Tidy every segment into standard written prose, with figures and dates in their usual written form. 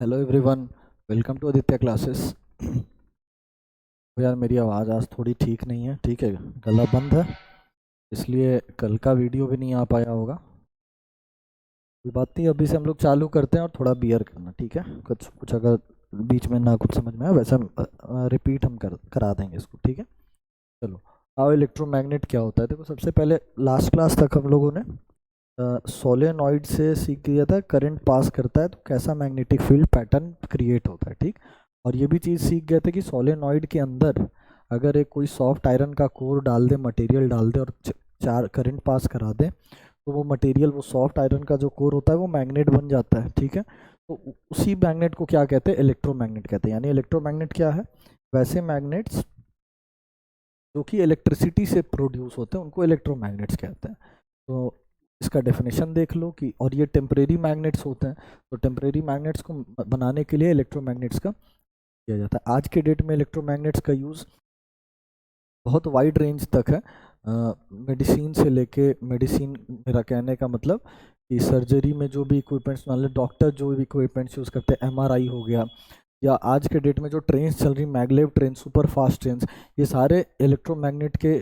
Hello everyone. Welcome to Aditya Classes. तो यार मेरी आवाज़ आज थोड़ी ठीक नहीं है, ठीक है, गला बंद है, इसलिए कल का वीडियो भी नहीं आ पाया होगा। कोई बात नहीं, अभी से हम लोग चालू करते हैं और थोड़ा बियर करना, ठीक है। कुछ कुछ अगर बीच में ना कुछ समझ में आया वैसे हम रिपीट हम करा देंगे इसको, ठीक है। चलो, आओ इलेक्ट्रोमैग्नेट क्या होता है। देखो, सबसे पहले लास्ट क्लास तक हम लोगों ने सोलेनॉइड से सीख लिया था, करंट पास करता है तो कैसा मैग्नेटिक फील्ड पैटर्न क्रिएट होता है, ठीक। और ये भी चीज़ सीख गए थे कि सोलेनॉइड के अंदर अगर एक कोई सॉफ्ट आयरन का कोर डाल दे, मटेरियल डाल दे और चार करंट पास करा दे तो वो मटेरियल, वो सॉफ्ट आयरन का जो कोर होता है वो मैग्नेट बन जाता है, ठीक है। तो उसी मैग्नेट को क्या कहते हैं, इलेक्ट्रोमैग्नेट कहते हैं। यानी इलेक्ट्रोमैग्नेट क्या है, वैसे मैग्नेट्स जो कि इलेक्ट्रिसिटी से प्रोड्यूस होते हैं उनको इलेक्ट्रोमैग्नेट्स कहते हैं। तो इसका डेफिनेशन देख लो कि, और ये टेम्परेरी मैग्नेट्स होते हैं, तो टेम्परेरी मैग्नेट्स को बनाने के लिए इलेक्ट्रोमैग्नेट्स का किया जाता है। आज के डेट में इलेक्ट्रोमैग्नेट्स का यूज़ बहुत वाइड रेंज तक है, मेडिसिन से लेके, मेडिसिन मेरा कहने का मतलब कि सर्जरी में जो भी इक्विपमेंट्स, मान लो डॉक्टर जो भी इक्विपमेंट्स यूज़ करते हैं, एमआरआई हो गया, या आज के डेट में जो ट्रेन्स चल रही, maglev train, super fast trains, ये सारे इलेक्ट्रोमैग्नेट के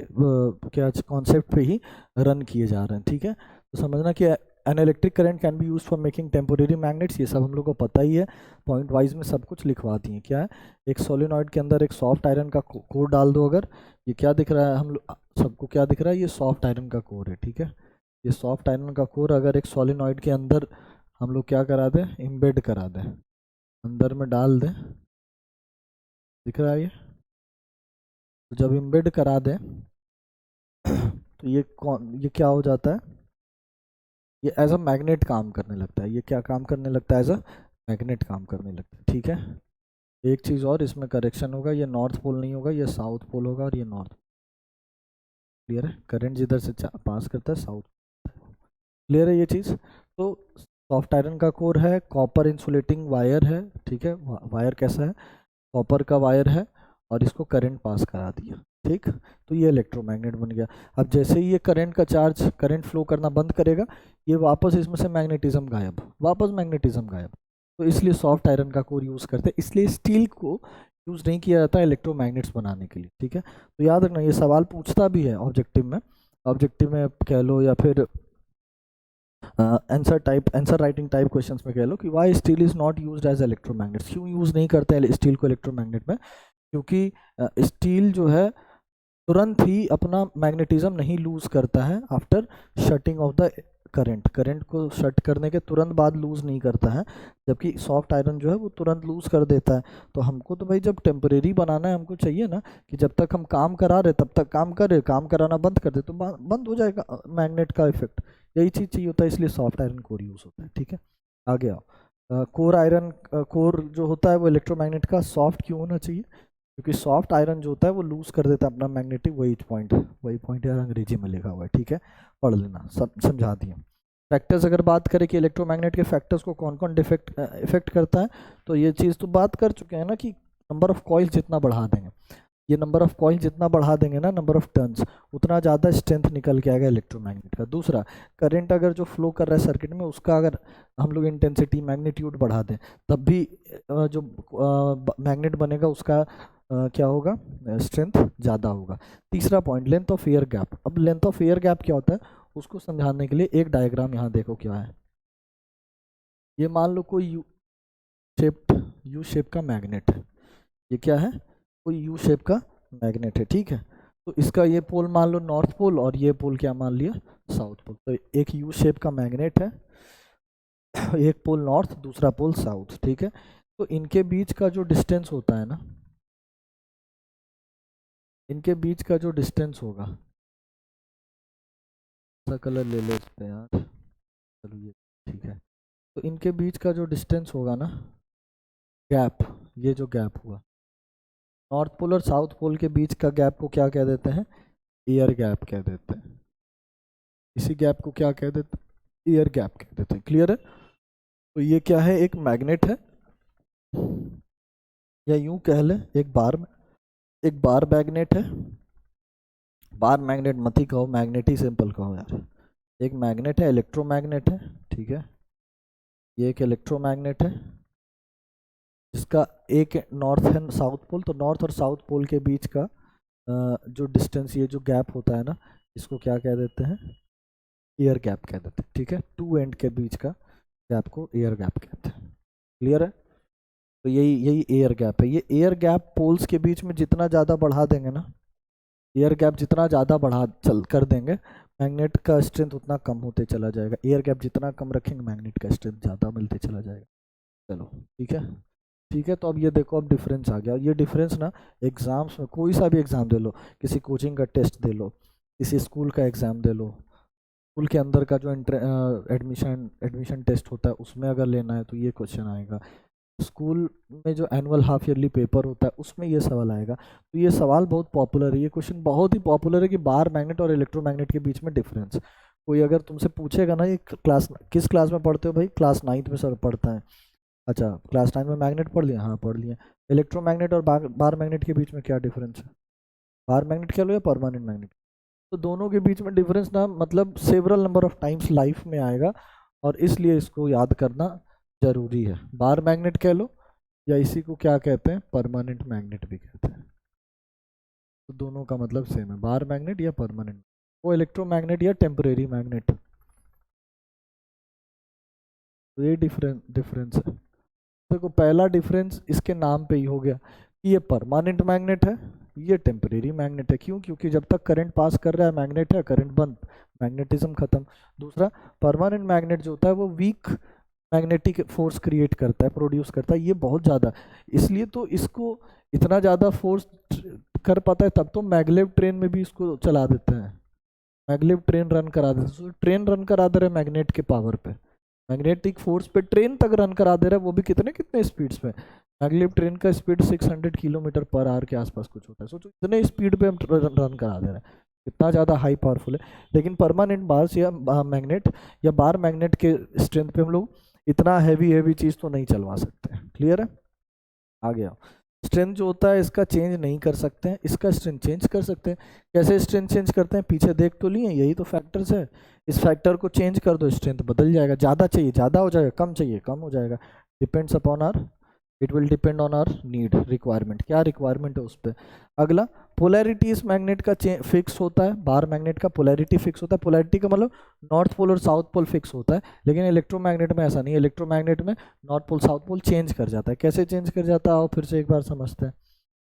क्या कॉन्सेप्ट पे ही रन किए जा रहे हैं, ठीक है। तो समझना कि an electric current can be use for making temporary magnets, ये सब हम लोग को पता ही है। पॉइंट वाइज में सब कुछ लिखवा दिए। क्या है, एक सोलेनॉइड के अंदर एक सॉफ्ट आयरन का कोर डाल दो, अगर ये क्या दिख रहा है, हम लोग सबको क्या दिख रहा है, ये सॉफ्ट आयरन का कोर है, ठीक है। ये सॉफ्ट आयरन का कोर अगर एक सोलेनॉइड के अंदर हम लोग क्या करा दें, इम्बेड करा दें, अंदर में डाल दें, दिख रहा है ये। तो जब इम्बेड करा दें तो ये क्या हो जाता है, ये एज अ मैग्नेट काम करने लगता है। ये क्या काम करने लगता है, एज अ मैग्नेट काम करने लगता है, ठीक है। एक चीज़ और इसमें करेक्शन होगा, ये नॉर्थ पोल नहीं होगा, ये साउथ पोल होगा, और ये नॉर्थ। क्लियर है, करंट जिधर से पास करता है साउथ। क्लियर है ये चीज़। तो सॉफ्ट आयरन का कोर है, कॉपर इंसुलेटिंग वायर है, ठीक है। वायर कैसा है, कॉपर का वायर है, और इसको करंट पास करा दिया, ठीक। तो ये इलेक्ट्रोमैग्नेट बन गया। अब जैसे ही ये करंट का चार्ज, करंट फ्लो करना बंद करेगा, ये वापस इसमें से मैग्नेटिज्म गायब, वापस मैग्नेटिज्म गायब। तो इसलिए सॉफ्ट आयरन का कोर यूज़ करते हैं, इसलिए स्टील को यूज़ नहीं किया जाता इलेक्ट्रोमैग्नेट्स बनाने के लिए, ठीक है। तो याद रखना, ये सवाल पूछता भी है ऑब्जेक्टिव में, ऑब्जेक्टिव में कह लो, या फिर आंसर राइटिंग टाइप क्वेश्चंस में कह लो कि why steel is not used as electromagnet, क्यों यूज़ नहीं करते हैं स्टील को इलेक्ट्रोमैग्नेट में। क्योंकि स्टील जो है तुरंत ही अपना मैग्नेटिज्म नहीं लूज करता है after shutting off the current, current को शट करने के तुरंत बाद लूज नहीं करता है, जबकि सॉफ्ट आयरन जो है वो तुरंत लूज कर देता है। तो हमको तो भाई जब टेम्परेरी बनाना है, हमको चाहिए ना कि जब तक हम काम करा रहे तब तक काम कर रहे, काम कराना बंद कर दे तो बंद हो जाएगा मैग्नेट का इफेक्ट। यही चीज़ चाहिए होता है, इसलिए सॉफ्ट आयरन कोर यूज होता है, ठीक है। आगे आओ, कोर आयरन कोर जो होता है वो इलेक्ट्रोमैग्नेट का सॉफ्ट क्यों होना चाहिए, क्योंकि सॉफ्ट आयरन जो होता है वो लूज कर देता है अपना मैग्नेटिक, वही पॉइंट यार अंग्रेजी में लिखा हुआ है, ठीक है। पढ़ लेना, सब समझा दिए। फैक्टर्स अगर बात करें कि इलेक्ट्रोमैग्नेट के फैक्टर्स को कौन कौन इफेक्ट करता है, तो ये चीज़ तो बात कर चुके हैं ना कि नंबर ऑफ कॉइल जितना बढ़ा देंगे, ये नंबर ऑफ कॉइल जितना बढ़ा देंगे ना, नंबर ऑफ टर्न्स, उतना ज़्यादा स्ट्रेंथ निकल के आएगा इलेक्ट्रोमैग्नेट का। दूसरा, करंट अगर जो फ्लो कर रहा है सर्किट में, उसका अगर हम लोग इंटेंसिटी, मैग्नीट्यूड बढ़ा दें, तब भी जो मैग्नेट बनेगा उसका क्या होगा, स्ट्रेंथ ज़्यादा होगा। तीसरा point, length of air gap. अब लेंथ ऑफ एयर गैप क्या होता है उसको समझाने के लिए एक डायग्राम यहाँ देखो क्या है। ये मान लो कोई यू शेप का मैग्नेट है, ये क्या है, कोई यू शेप का मैग्नेट है, ठीक है। तो इसका ये पोल मान लो नॉर्थ पोल, और ये पोल क्या मान लिया, साउथ पोल। तो एक यू शेप का मैग्नेट है, एक पोल नॉर्थ, दूसरा पोल साउथ, ठीक है। तो इनके बीच का जो डिस्टेंस होता है ना, इनके बीच का जो डिस्टेंस होगा, सा कलर ले लो इस पे यार, चलो ये ठीक है। तो इनके बीच का जो डिस्टेंस होगा ना, गैप, ये जो गैप हुआ, नॉर्थ पोल और साउथ पोल के बीच का गैप को क्या कह देते हैं, एयर गैप कह देते हैं। इसी गैप को क्या कह देते हैं, एयर गैप कह देते हैं। क्लियर है। तो ये क्या है, एक मैग्नेट है, या यूं कह ले एक बार मैग्नेट है। बार मैग्नेट मत ही कहो, मैग्नेट ही सिंपल कहो यार। एक मैग्नेट है, इलेक्ट्रोमैग्नेट है, ठीक है। ये एक इलेक्ट्रोमैग्नेट है, जिसका एक नॉर्थ है साउथ पोल, तो नॉर्थ और साउथ पोल के बीच का जो डिस्टेंस, ये जो गैप होता है ना, इसको क्या कह देते हैं, एयर गैप कह देते हैं। ठीक है, टू एंड के बीच का गैप को एयर गैप कहते हैं। क्लियर है? तो यही यही एयर गैप है। ये एयर गैप पोल्स के बीच में जितना ज़्यादा बढ़ा देंगे ना, एयर गैप जितना ज़्यादा बढ़ा चल कर देंगे, मैग्नेट का स्ट्रेंथ उतना कम होते चला जाएगा। एयर गैप जितना कम रखेंगे, मैग्नेट का स्ट्रेंथ ज़्यादा मिलते चला जाएगा। चलो ठीक है। ठीक है, तो अब ये देखो, अब डिफरेंस आ गया। ये डिफरेंस ना एग्जाम्स में, कोई सा भी एग्ज़ाम दे लो, किसी कोचिंग का टेस्ट दे लो, किसी स्कूल का एग्ज़ाम दे लो, स्कूल के अंदर का जो एडमिशन एडमिशन टेस्ट होता है उसमें अगर लेना है तो ये क्वेश्चन आएगा। स्कूल में जो एनुअल हाफ ईयरली पेपर होता है उसमें ये सवाल आएगा। तो ये सवाल बहुत पॉपुलर है, ये क्वेश्चन बहुत ही पॉपुलर है कि बार मैग्नेट और इलेक्ट्रोमैग्नेट के बीच में डिफरेंस। कोई अगर तुमसे पूछेगा ना, ये क्लास किस क्लास में पढ़ते हो भाई, क्लास 9th में सर पढ़ता है। अच्छा, क्लास 9 में मैग्नेट पढ़ लिया, हाँ पढ़ लिया। इलेक्ट्रोमैग्नेट और बार मैग्नेट के बीच में क्या डिफरेंस है, बार मैग्नेट कह लो या परमानेंट मैग्नेट, तो दोनों के बीच में डिफरेंस ना मतलब several number of times life में आएगा, और इसलिए इसको याद करना जरूरी है। बार मैग्नेट कह लो या इसी को क्या कहते हैं, परमानेंट मैग्नेट भी कहते हैं। तो दोनों का मतलब सेम है, बार मैग्नेट या परमानेंट, वो इलेक्ट्रोमैग्नेट या टेम्परेरी मैग्नेट। तो ये डिफरेंस है। देखो पहला डिफरेंस इसके नाम पे ही हो गया कि ये परमानेंट मैग्नेट है, ये टेम्परेरी मैग्नेट है। क्यों? क्योंकि जब तक करंट पास कर रहा है मैग्नेट है, करंट बंद, मैग्नेटिज्म खत्म। दूसरा, परमानेंट मैग्नेट जो होता है वो वीक मैग्नेटिक फोर्स क्रिएट करता है, प्रोड्यूस करता है, ये बहुत ज़्यादा, इसलिए तो इसको इतना ज़्यादा फोर्स कर पाता है, तब तो मैगलेव ट्रेन में भी इसको चला देते हैं, मैगलेव ट्रेन रन करा देते हैं। ट्रेन रन करा दे रहे मैग्नेट के पावर पे, मैग्नेटिक फोर्स पे ट्रेन तक रन करा दे रहा है, वो भी कितने कितने स्पीड्स पे। मैगलेव ट्रेन का स्पीड 600 किलोमीटर पर आवर के आसपास कुछ होता है। सोचो इतने स्पीड पे हम रन करा दे रहे हैं, कितना ज़्यादा हाई पावरफुल है। लेकिन परमानेंट बार्स या मैग्नेट या बार मैग्नेट के स्ट्रेंथ पे हम लोग इतना हैवी हैवी चीज़ तो नहीं चलवा सकते। क्लियर है? आ गया। स्ट्रेंथ जो होता है इसका चेंज नहीं कर सकते हैं, इसका स्ट्रेंथ चेंज कर सकते हैं। कैसे स्ट्रेंथ चेंज करते हैं, पीछे देख तो लिए, यही तो फैक्टर्स है। इस फैक्टर को चेंज कर दो, स्ट्रेंथ बदल जाएगा। ज़्यादा चाहिए ज़्यादा हो जाएगा, कम चाहिए कम हो जाएगा। Depends upon our, it will depend on our need, requirement, क्या रिक्वायरमेंट है उस पर। अगला, पोलैरिटी इस मैग्नेट का फिक्स होता है, बार मैग्नेट का पोलैरिटी फिक्स होता है। पोलैरिटी का मतलब नॉर्थ पोल और साउथ पोल फिक्स होता है, लेकिन इलेक्ट्रोमैग्नेट में ऐसा नहीं है। इलेक्ट्रोमैग्नेट में north pole south pole change कर जाता है। कैसे चेंज कर जाता है, आओ फिर से एक बार समझते हैं।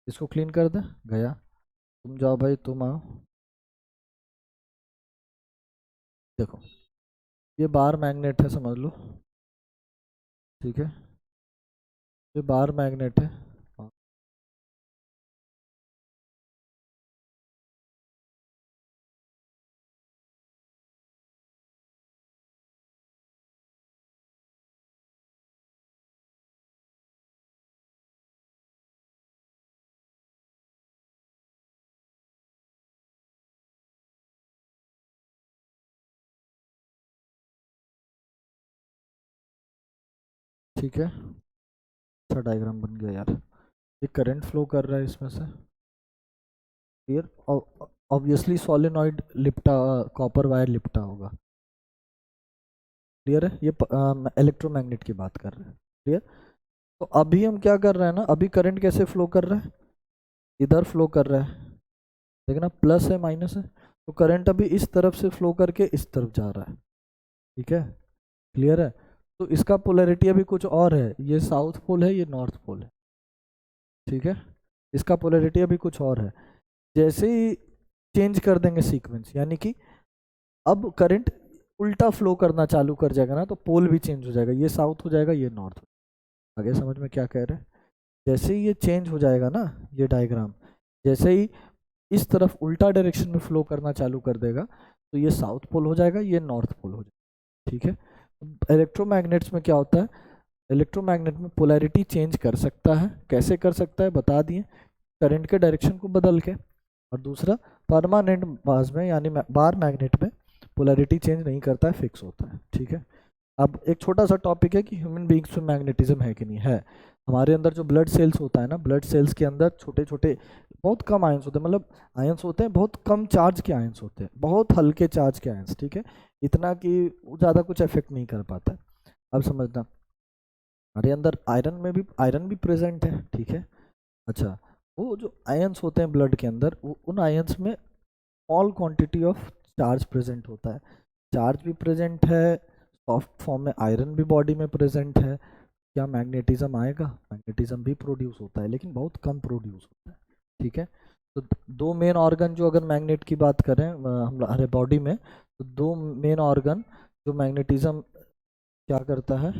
इसको क्लीन कर दे, गया, तुम जाओ भाई, तुम आओ। देखो ये बार मैग्नेट है, समझ लो, ठीक है, ये बार मैग्नेट है। ठीक है, अच्छा डायग्राम बन गया यार। ये करंट फ्लो कर रहा है इसमें से, क्लियर। ऑब्वियसली सोलेनॉइड लिपटा, कॉपर वायर लिपटा होगा। क्लियर है? ये इलेक्ट्रोमैग्नेट की बात कर रहे हैं। क्लियर? तो अभी हम क्या कर रहे हैं ना, अभी करंट कैसे फ्लो कर रहा है, इधर फ्लो कर रहा है, देखना प्लस है माइनस है, तो करंट अभी इस तरफ से फ्लो करके इस तरफ जा रहा है। ठीक है, क्लियर है? तो इसका पोलैरिटी अभी कुछ और है, ये साउथ पोल है, ये नॉर्थ पोल है। ठीक है, इसका पोलैरिटी अभी कुछ और है। जैसे ही चेंज कर देंगे सीक्वेंस, यानी कि अब करंट उल्टा फ्लो करना चालू कर जाएगा ना, तो पोल भी चेंज हो जाएगा, ये साउथ हो जाएगा, ये नॉर्थ। आगे समझ में क्या कह रहे हैं? जैसे ही ये चेंज हो जाएगा ना, ये डायग्राम जैसे ही इस तरफ उल्टा डायरेक्शन में फ्लो करना चालू कर देगा, तो ये साउथ पोल हो जाएगा, ये नॉर्थ पोल हो जाएगा। ठीक है, इलेक्ट्रोमैग्नेट्स में क्या होता है, इलेक्ट्रोमैग्नेट में पोलैरिटी चेंज कर सकता है। कैसे कर सकता है बता दिए, करंट के डायरेक्शन को बदल के। और दूसरा, परमानेंट बाज में यानी बार मैग्नेट में पोलैरिटी चेंज नहीं करता है, फिक्स होता है। ठीक है, अब एक छोटा सा टॉपिक है कि ह्यूमन बींग्स में मैग्नेटिज्म है कि नहीं है। हमारे अंदर जो ब्लड सेल्स होता है ना, ब्लड सेल्स के अंदर छोटे छोटे बहुत कम आयंस होते हैं, मतलब आयंस होते हैं, बहुत कम चार्ज के आयंस होते हैं, बहुत हल्के चार्ज के आयंस। ठीक है, इतना कि ज़्यादा कुछ इफेक्ट नहीं कर पाता है। अब समझना, हमारे अंदर आयरन भी प्रेजेंट है, ठीक है। अच्छा, वो जो आयंस होते हैं ब्लड के अंदर, वो उन आयंस में small quantity of charge present होता है। चार्ज भी प्रेजेंट है, सॉफ्ट फॉर्म में आयरन भी बॉडी में प्रेजेंट है। क्या मैग्नेटिज्म आएगा? मैग्नेटिज्म भी प्रोड्यूस होता है, लेकिन बहुत कम प्रोड्यूस होता है, ठीक है। तो दो मेन ऑर्गन जो, अगर मैग्नेट की बात करें हमारे बॉडी में, तो दो मेन ऑर्गन जो मैग्नेटिज्म क्या करता है,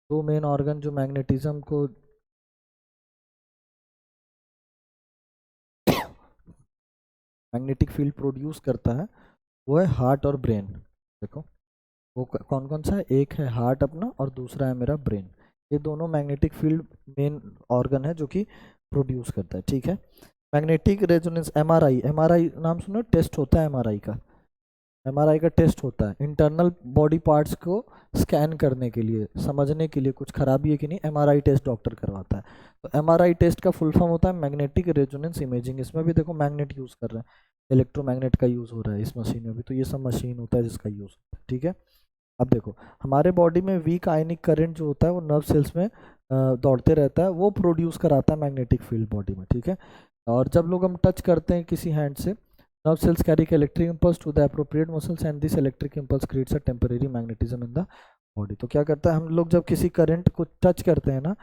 दो मेन ऑर्गन जो मैग्नेटिज्म को मैग्नेटिक फील्ड प्रोड्यूस करता है, वो है हार्ट और ब्रेन। देखो वो कौन कौन सा है, एक है हार्ट अपना और दूसरा है मेरा ब्रेन। ये दोनों मैग्नेटिक फील्ड मेन ऑर्गन है जो कि प्रोड्यूस करता है, ठीक है। मैग्नेटिक रेजोनेंस, एमआरआई, एमआरआई नाम सुनो, टेस्ट होता है एमआरआई का। एमआरआई का टेस्ट होता है इंटरनल बॉडी पार्ट्स को स्कैन करने के लिए, समझने के लिए कुछ खराबी है कि नहीं, एमआरआई टेस्ट डॉक्टर करवाता है। तो एमआरआई टेस्ट का फुल फॉर्म होता है मैग्नेटिक रेजोनेंस इमेजिंग। इसमें भी देखो मैग्नेट यूज़ कर रहे हैं, इलेक्ट्रोमैग्नेट का यूज़ हो रहा है इस मशीन में भी, तो ये सब मशीन होता है जिसका यूज़ होता है, ठीक है। अब देखो हमारे बॉडी में वीक आयनिक करंट जो होता है वो नर्व सेल्स में दौड़ते रहता है, वो प्रोड्यूस कराता है मैग्नेटिक फील्ड बॉडी में, ठीक है। और जब लोग हम टच करते हैं किसी हैंड से, nerve cells carry electric impulse to the appropriate muscles and this electric impulse creates a temporary magnetism in the body। तो क्या करता है, हम लोग जब किसी करंट को टच करते हैं ना,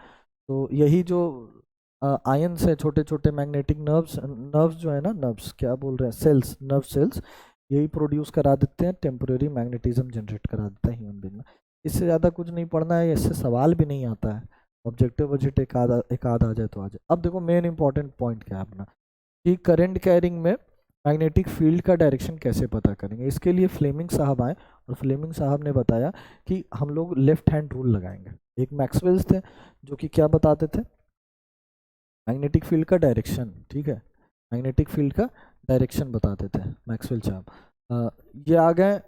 तो यही जो आयंस है, छोटे छोटे मैग्नेटिक नर्व्स जो है ना, नर्व्स क्या बोल रहे हैं, सेल्स, नर्व सेल्स, यही प्रोड्यूस करा देते हैं, टेम्परेरी मैग्नेटिज्म जनरेट करा देता है ह्यूमन बीइंग में। इससे ज़्यादा कुछ नहीं पढ़ना है, इससे सवाल भी नहीं आता है, ऑब्जेक्टिव बजट एक आध आ जाए तो आ जाए। अब देखो मेन इंपॉर्टेंट पॉइंट क्या है अपना, कि करंट कैरिंग में मैग्नेटिक फील्ड का डायरेक्शन कैसे पता करेंगे। इसके लिए फ्लेमिंग साहब आए और फ्लेमिंग साहब ने बताया कि हम लोग लेफ्ट हैंड रूल लगाएंगे। एक मैक्सवेल्स थे जो कि क्या बताते थे, मैग्नेटिक फील्ड का डायरेक्शन, ठीक है, मैग्नेटिक फील्ड का डायरेक्शन बताते थे मैक्सवेल साहब। ये आ गए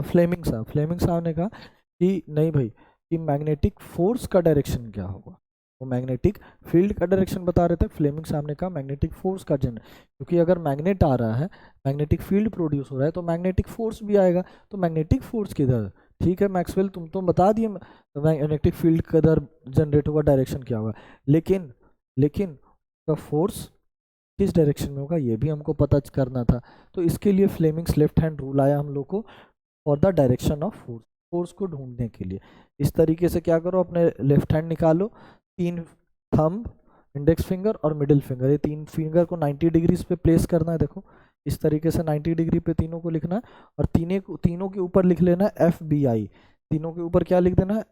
फ्लेमिंग साहब। फ्लेमिंग साहब ने कहा कि नहीं भाई, कि मैग्नेटिक फोर्स का डायरेक्शन क्या होगा, वो मैग्नेटिक फील्ड का डायरेक्शन बता रहे थे। फ्लेमिंग साहब ने कहा मैग्नेटिक फोर्स का क्योंकि अगर मैग्नेट आ रहा है, मैग्नेटिक फील्ड प्रोड्यूस हो रहा है, तो मैग्नेटिक फोर्स भी आएगा। तो मैग्नेटिक फोर्स किधर, ठीक है मैक्सवेल तुम तो बता दिए मैग्नेटिक फील्ड किधर जनरेट होगा, डायरेक्शन क्या होगा, लेकिन का फोर्स किस डायरेक्शन में होगा ये भी हमको पता करना था। तो इसके लिए फ्लेमिंग्स लेफ्ट हैंड रूल आया हम लोग को for the direction of force, force को ढूंढने के लिए। इस तरीके से क्या करो, अपने लेफ्ट हैंड निकालो, तीन थंब, इंडेक्स फिंगर और मिडिल फिंगर, ये तीन फिंगर को 90 डिग्रीज पे प्लेस करना है। देखो इस तरीके से 90 डिग्री पे तीनों को लिखना है, और तीनों के ऊपर लिख लेना है FBI। तीनों के ऊपर क्या लिख देना है,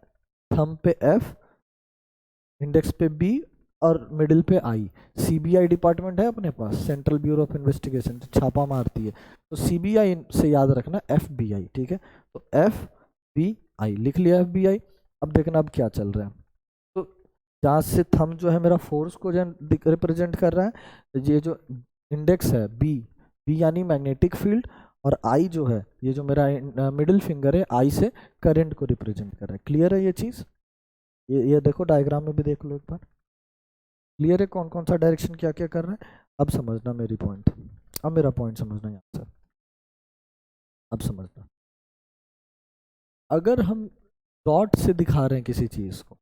थंब पे F, इंडेक्स पे B और मिडिल पे I। CBI डिपार्टमेंट है अपने पास, सेंट्रल ब्यूरो ऑफ इन्वेस्टिगेशन, छापा मारती है, तो CBI से याद रखना FBI, ठीक है। तो FBI लिख लिया FBI। अब देखना अब क्या चल रहा है, तो जहाँ से थंब जो है मेरा फोर्स को रिप्रेजेंट कर रहा है, ये जो इंडेक्स है B यानी मैग्नेटिक फील्ड, और I जो है, ये जो मेरा मिडिल फिंगर है, I से करंट को रिप्रेजेंट कर रहा है। क्लियर है ये चीज़, ये देखो डायग्राम में भी देख लो एक बार, क्लियर है कौन कौन सा डायरेक्शन क्या क्या कर रहा है। अब समझना मेरी पॉइंट, अब मेरा पॉइंट समझना यहाँ से, अब समझना, अगर हम डॉट से दिखा रहे हैं किसी चीज़ को,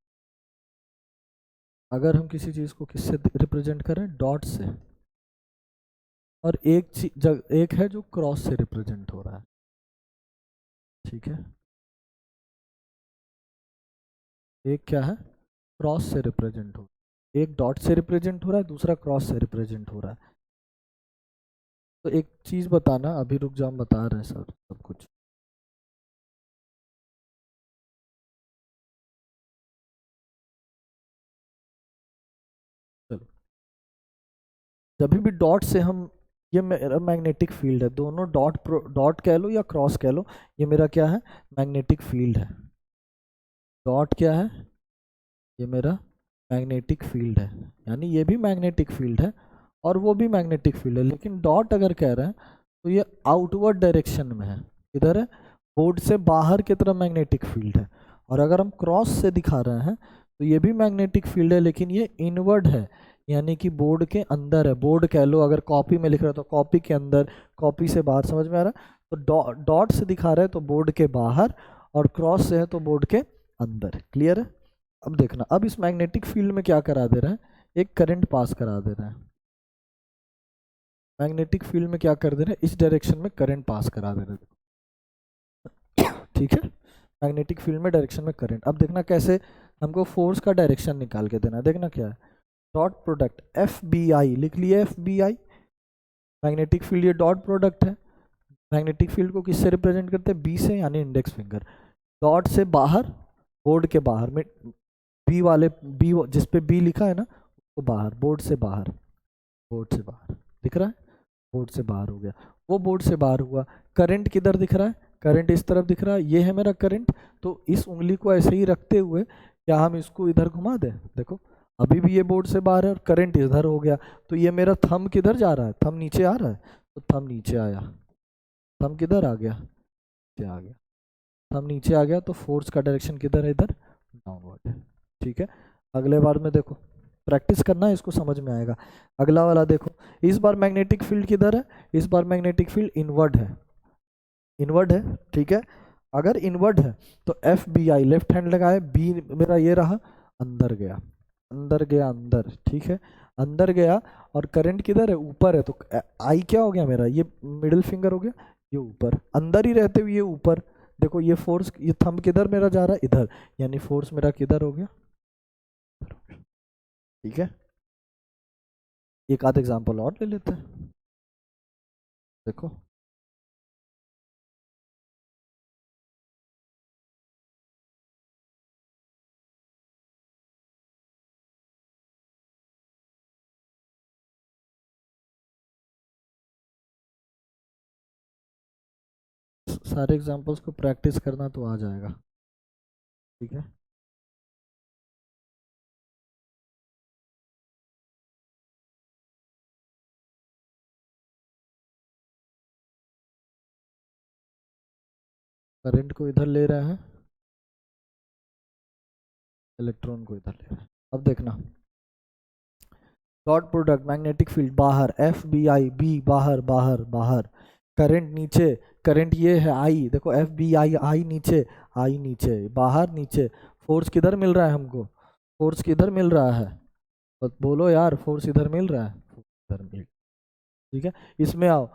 अगर हम किसी चीज़ को किससे रिप्रेजेंट करें, डॉट से, और एक है जो क्रॉस से रिप्रेजेंट हो रहा है, ठीक है, एक क्या है, क्रॉस से रिप्रेजेंट हो, एक डॉट से रिप्रेजेंट हो रहा है, दूसरा क्रॉस से रिप्रेजेंट हो रहा है। तो एक चीज़ बताना, अभी रुक जाओ, हम बता रहे हैं सब कुछ। चलो, जब भी डॉट से हम, ये मेरा मैग्नेटिक फील्ड है, दोनों डॉट कह लो या क्रॉस कह लो, ये मेरा क्या है, मैग्नेटिक फील्ड है। डॉट क्या है, ये मेरा मैग्नेटिक फील्ड है, यानी ये भी मैग्नेटिक फील्ड है और वो भी मैग्नेटिक फील्ड है, लेकिन डॉट अगर कह रहे हैं तो ये आउटवर्ड डायरेक्शन में है, इधर है, बोर्ड से बाहर की तरफ मैग्नेटिक फील्ड है। और अगर हम क्रॉस से दिखा रहे हैं तो ये भी मैग्नेटिक फील्ड है, लेकिन ये इनवर्ड है, यानी कि बोर्ड के अंदर है। बोर्ड कह लो, अगर कॉपी में लिख रहे हो तो कॉपी के अंदर, कॉपी से बाहर, समझ में आ रहा है। तो डॉट से दिखा रहे हैं तो बोर्ड के बाहर, और क्रॉस से है तो बोर्ड के अंदर। क्लियर है? अब देखना, अब इस मैग्नेटिक फील्ड में क्या करा दे रहा है, एक करंट पास करा दे रहा है। मैग्नेटिक फील्ड में क्या कर दे रहे हैं, इस डायरेक्शन में करंट पास करा दे रहे हैं। ठीक है, मैग्नेटिक फील्ड में डायरेक्शन में करंट। अब देखना कैसे हमको फोर्स का डायरेक्शन निकाल के देना है। देखना क्या है, dot product F B I लिख लिया, F B I magnetic field, ये डॉट प्रोडक्ट है। मैग्नेटिक फील्ड को किससे रिप्रेजेंट करते हैं, बी से, यानी इंडेक्स फिंगर। डॉट से बाहर, बोर्ड के बाहर में, बी वाले, बी जिस पे बी लिखा है ना, वो बाहर, बोर्ड से बाहर, बोर्ड से बाहर दिख रहा है, बोर्ड से बाहर हो गया, वो बोर्ड से बाहर हुआ। करंट किधर दिख रहा है, करंट इस तरफ दिख रहा है, ये है मेरा करंट। तो इस उंगली को ऐसे ही रखते हुए क्या हम इसको इधर घुमा दें, देखो अभी भी ये बोर्ड से बाहर है और करंट इधर हो गया। तो ये मेरा थंब किधर जा रहा है, थंब नीचे आ रहा है, तो थंब नीचे आया, थंब किधर आ गया, नीचे आ गया, थंब नीचे आ गया। तो फोर्स का डायरेक्शन किधर है, इधर, डाउनवर्ड है। ठीक है, अगले बार में देखो, प्रैक्टिस करना है, इसको समझ में आएगा। अगला वाला देखो, इस बार मैग्नेटिक फील्ड किधर है, इस बार मैग्नेटिक फील्ड इनवर्ड है, इनवर्ड है। ठीक है, अगर इनवर्ड है तो F B I, left hand लगाए, बी मेरा ये रहा, अंदर गया, अंदर गया, अंदर। ठीक है, अंदर गया, और करंट किधर है, ऊपर है। तो आई क्या हो गया मेरा, ये मिडिल फिंगर हो गया, ये ऊपर, अंदर ही रहते हुए ये ऊपर। देखो ये फोर्स, ये थंब किधर मेरा जा रहा है, इधर, यानी फोर्स मेरा किधर हो गया। ठीक है, एक आध एग्जांपल और ले लेते हैं। देखो सारे एग्जांपल्स को प्रैक्टिस करना तो आ जाएगा। ठीक है, करंट को इधर ले रहा है, इलेक्ट्रॉन को इधर ले रहा है। अब देखना, डॉट प्रोडक्ट मैग्नेटिक फील्ड बाहर, एफ बी आई, बी बाहर, बाहर, बाहर, करंट नीचे, करंट ये है आई, देखो एफ बी आई, आई नीचे, आई नीचे, बाहर, नीचे। फोर्स किधर मिल रहा है हमको, फोर्स किधर मिल रहा है, बस बोलो यार, फोर्स इधर मिल रहा है, इधर मिल। ठीक है, इसमें आओ,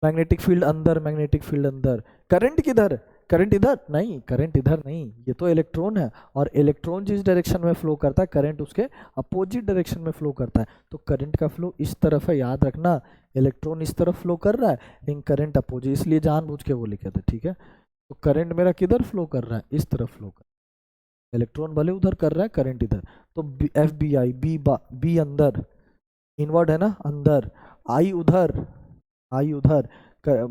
मैग्नेटिक फील्ड अंदर, मैग्नेटिक फील्ड अंदर, करंट किधर, करंट इधर नहीं, करंट इधर नहीं, ये तो इलेक्ट्रॉन है, और इलेक्ट्रॉन जिस डायरेक्शन में फ्लो करता है, करंट उसके अपोजिट डायरेक्शन में फ्लो करता है। तो करंट का फ्लो इस तरफ है, याद रखना, इलेक्ट्रॉन इस तरफ फ्लो कर रहा है, लेकिन करंट अपोजिट, इसलिए जानबूझ के वो लिखे थे। ठीक है, तो करंट मेरा किधर फ्लो कर रहा है, इस तरफ फ्लो कर, इलेक्ट्रॉन भले उधर कर रहा है, करंट इधर। तो एफ बी आई, बी अंदर, इनवर्ड है ना, अंदर, आई उधर, आई उधर,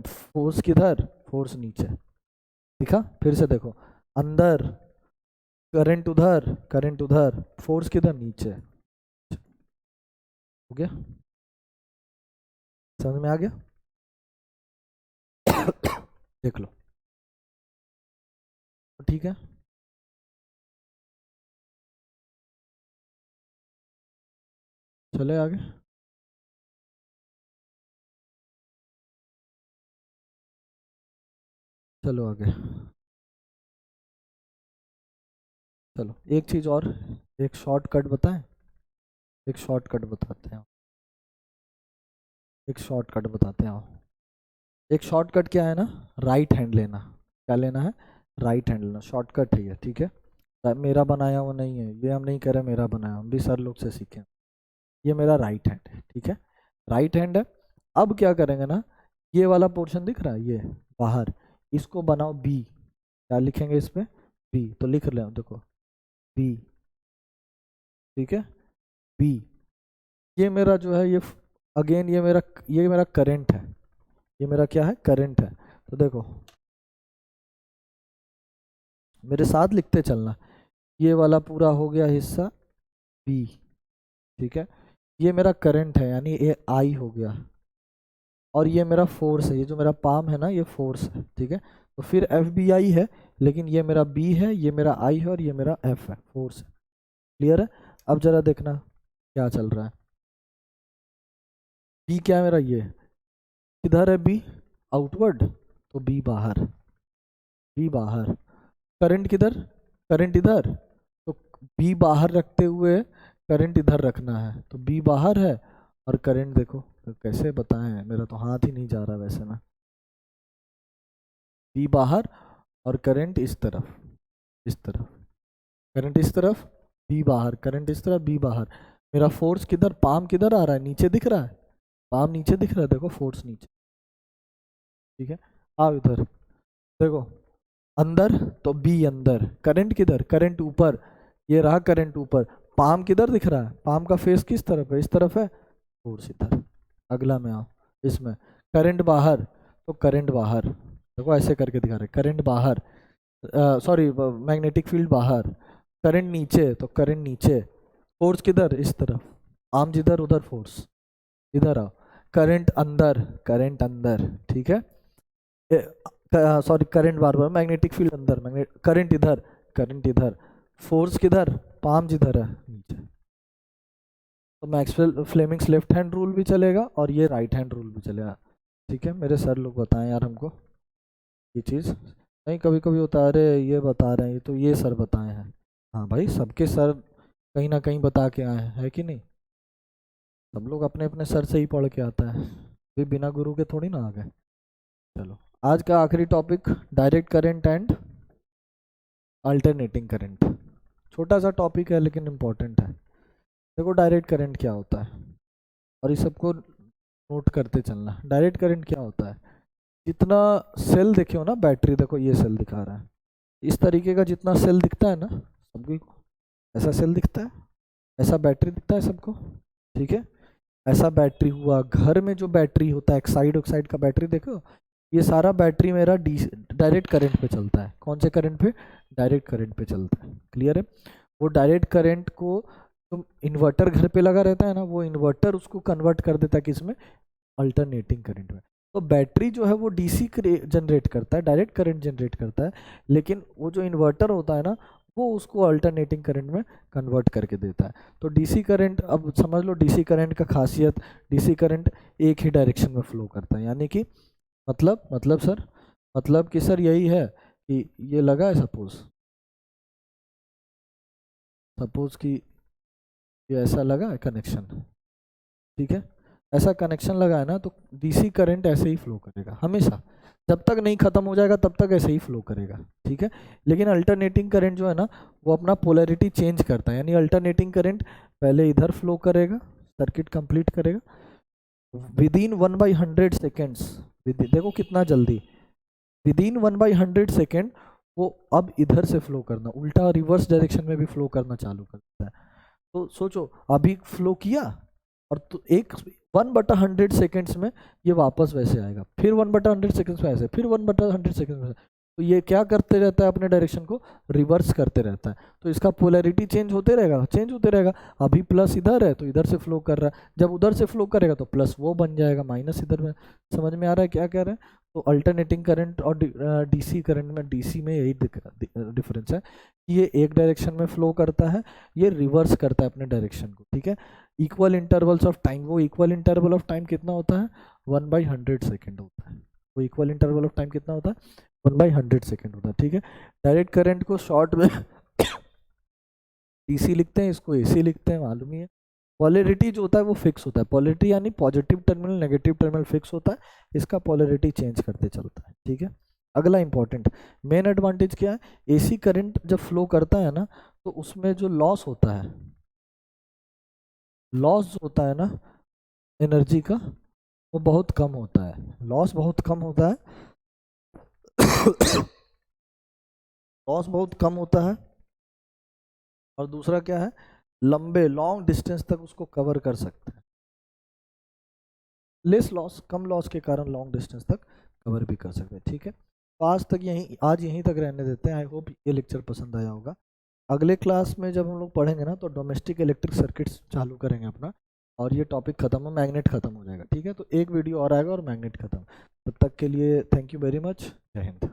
फोर्स किधर, फोर्स नीचे। दिखा, फिर से देखो, अंदर, करंट उधर, करंट उधर, फोर्स किधर, नीचे। हो गया, समझ में आ गया? देख लो, ठीक है, चले आगे। चलो आगे, चलो एक चीज और, एक शॉर्टकट बताएं, एक शॉर्टकट बताते हैं, एक शॉर्टकट बताते हैं। एक शॉर्टकट क्या है ना, राइट हैंड लेना। क्या लेना है, राइट हैंड लेना, शॉर्टकट है ये। ठीक है, मेरा बनाया हुआ नहीं है ये, हम नहीं कर रहे मेरा बनाया, हम भी सर लोग से सीखे। ये मेरा राइट हैंड है। ठीक है, राइट हैंड है। अब क्या करेंगे ना, ये वाला पोर्शन दिख रहा है, ये बाहर, इसको बनाओ बी। क्या लिखेंगे इस पे, बी। तो लिख ले, देखो बी। ठीक है, बी, ये मेरा जो है, ये अगेन ये मेरा करंट है, ये मेरा क्या है, करंट है। तो देखो मेरे साथ लिखते चलना, ये वाला पूरा हो गया हिस्सा बी। ठीक है, ये मेरा करंट है, यानी ये आई हो गया, और ये मेरा फोर्स है, ये जो मेरा पाम है ना, ये फोर्स है। ठीक है, तो फिर एफ बी आई है, लेकिन ये मेरा बी है, ये मेरा आई है, और ये मेरा एफ है, फोर्स है। क्लियर है? अब जरा देखना क्या चल रहा है, बी क्या है मेरा, ये किधर है बी, आउटवर्ड, तो बी बाहर, बी बाहर, करंट किधर, करंट इधर, तो बी बाहर रखते हुए करंट इधर रखना है, तो बी बाहर है और करंट देखो तो कैसे बताएं, मेरा तो हाथ ही नहीं जा रहा वैसे में, बी बाहर और करंट इस तरफ, इस तरफ करंट इस तरफ, बी बाहर, करंट इस तरफ, बी बाहर। मेरा फोर्स किधर, पाम किधर आ रहा है, नीचे दिख रहा है, पाम नीचे दिख रहा है, देखो फोर्स नीचे, ठीक है। आओ इधर देखो, अंदर तो बी अंदर, करंट किधर, करंट ऊपर, ये रहा करंट ऊपर, पाम किधर दिख रहा है, पाम का फेस किस तरफ है, इस तरफ है, फोर्स इधर। अगला में आओ, इसमें करंट बाहर, तो करंट बाहर, देखो ऐसे करके दिखा रहे, करंट बाहर, सॉरी मैग्नेटिक फील्ड बाहर, करंट नीचे तो करंट नीचे, फोर्स किधर, इस तरफ, आर्म जिधर उधर फोर्स, इधर आओ, करंट अंदर, करंट अंदर, ठीक है, सॉरी करंट बार बार, मैग्नेटिक फील्ड अंदर, करंट इधर, करंट इधर, फोर्स किधर, पाम जिधर है नीचे। तो Maxwell Fleming's left hand rule भी चलेगा और ये राइट हैंड रूल भी चलेगा, ठीक है। मेरे सर लोग बताएं यार हमको ये चीज़, नहीं कभी कभी होता है अरे ये बता रहे हैं तो ये सर बताए हैं, हाँ भाई सबके सर कहीं ना कहीं बता के आए हैं, है कि नहीं, सब लोग अपने अपने सर से ही पढ़ के आता है, भी बिना गुरु के थोड़ी ना आ गए। चलो आज का आखिरी topic, direct current and alternating current. छोटा सा टॉपिक है लेकिन इम्पोर्टेंट है। देखो डायरेक्ट करंट क्या होता है, और इस सबको नोट करते चलना। डायरेक्ट करंट क्या होता है, जितना सेल देखे हो ना, बैटरी देखो ये सेल दिखा रहा है, इस तरीके का जितना सेल दिखता है ना सबको, ऐसा सेल दिखता है, ऐसा बैटरी दिखता है सबको, ठीक है। ऐसा बैटरी हुआ, घर में जो बैटरी होता है एक्साइड का बैटरी देखो, ये सारा बैटरी मेरा डायरेक्ट करंट पे चलता है। कौन से करंट पे, डायरेक्ट करंट पे चलता है, क्लियर है। वो डायरेक्ट करंट को तुम इन्वर्टर घर पे लगा रहता है ना, वो इन्वर्टर उसको कन्वर्ट कर देता है किसमें, अल्टरनेटिंग करंट में। तो बैटरी जो है वो डीसी जनरेट करता है, डायरेक्ट करंट जनरेट करता है, लेकिन वो जो इन्वर्टर होता है ना वो उसको अल्टरनेटिंग करंट में कन्वर्ट करके देता है। तो डीसी करंट, अब समझ लो डीसी करंट का खासियत, डीसी करंट एक ही डायरेक्शन में फ्लो करता है, यानी कि मतलब सर, मतलब कि सर यही है कि ये लगा है, सपोज कि ये ऐसा लगा है कनेक्शन, ठीक है, ऐसा कनेक्शन लगा है ना, तो डीसी करंट ऐसे ही फ्लो करेगा हमेशा, जब तक नहीं खत्म हो जाएगा तब तक ऐसे ही फ्लो करेगा, ठीक है। लेकिन अल्टरनेटिंग करंट जो है ना वो अपना पोलैरिटी चेंज करता है, यानी अल्टरनेटिंग करंट पहले इधर फ्लो करेगा, सर्किट कंप्लीट करेगा, विद इन 1/100 सेकेंड्स, देखो कितना जल्दी, विद इन 1/100 सेकेंड वो अब इधर से फ्लो करना, उल्टा रिवर्स डायरेक्शन में भी फ्लो करना चालू करता है। तो सोचो अभी फ्लो किया और तो एक 1/100 सेकेंड्स में ये वापस वैसे आएगा, फिर 1/100 सेकेंड्स में ऐसे, फिर 1/100 सेकेंड्स में, तो ये क्या करते रहता है, अपने डायरेक्शन को रिवर्स करते रहता है। तो इसका पोलैरिटी चेंज होते रहेगा, चेंज होते रहेगा, अभी प्लस इधर है तो इधर से फ्लो कर रहा है, जब उधर से फ्लो करेगा तो प्लस वो बन जाएगा, माइनस इधर में। समझ में आ रहा है क्या कह रहे हैं। तो अल्टरनेटिंग करंट और डीसी करंट में, डीसी में यही डिफरेंस है, ये एक डायरेक्शन में फ्लो करता है, ये रिवर्स करता है अपने डायरेक्शन को, ठीक है। इक्वल इंटरवल्स ऑफ टाइम, वो इक्वल इंटरवल ऑफ टाइम कितना होता है, 1/100 सेकेंड होता है, वो इक्वल इंटरवल ऑफ टाइम कितना होता है, 1/100 सेकेंड होता है, ठीक है। डायरेक्ट करंट को शॉर्ट में डीसी लिखते हैं, इसको एसी लिखते हैं, मालूम ही है। पोलैरिटी जो होता है वो फिक्स होता है, पोलैरिटी यानी positive terminal negative terminal fix होता है, इसका पोलैरिटी चेंज करते चलता है, ठीक है। अगला इंपॉर्टेंट मेन एडवांटेज क्या है, एसी करंट जब फ्लो करता है ना तो उसमें जो लॉस होता है, लॉस जो होता है ना एनर्जी का, वो बहुत कम होता है, लॉस बहुत कम होता है लॉस बहुत कम होता है, और दूसरा क्या है, लंबे लॉन्ग डिस्टेंस तक उसको कवर कर सकते हैं, लेस लॉस, कम लॉस के कारण लॉन्ग डिस्टेंस तक कवर भी कर सकते हैं, ठीक है। तो आज यहीं तक रहने देते हैं। आई होप ये लेक्चर पसंद आया होगा। अगले क्लास में जब हम लोग पढ़ेंगे ना तो डोमेस्टिक इलेक्ट्रिक सर्किट्स चालू करेंगे अपना, और ये टॉपिक खत्म हो, मैग्नेट खत्म हो जाएगा, ठीक है। तो एक वीडियो और आएगा और मैग्नेट खत्म। तब तक के लिए थैंक यू वेरी मच, जय हिंद।